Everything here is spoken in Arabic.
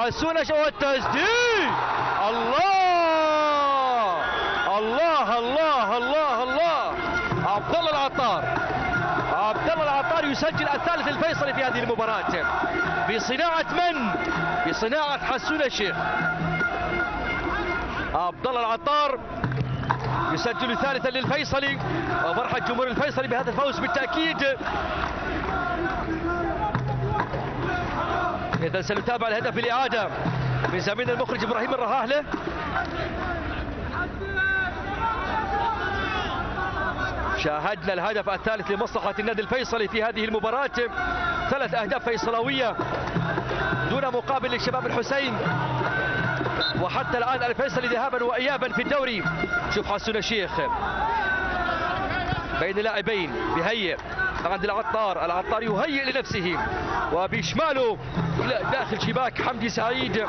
حسونة والتسديد. الله الله الله الله الله. عبد الله العطار، عبد الله العطار يسجل الثالث الفيصلي في هذه المباراة بصناعة من؟ بصناعة حسون الشيخ. عبد الله العطار يسجل ثالثا للفيصلي، وفرحة جمهور الفيصلي بهذا الفوز بالتأكيد. إذا سنتابع الهدف الإعادة من زميلنا المخرج إبراهيم الرهاهلة. شاهدنا الهدف الثالث لمصلحة النادي الفيصلي في هذه المباراة، 3 أهداف فيصلاوية دون مقابل للشباب الحسين، وحتى الآن الفيصلي ذهابا وإيابا في الدوري. شوف حسون الشيخ بين لاعبين بهيئ عند العطار، العطار يهيئ لنفسه وبشماله داخل شباك حمدي سعيد.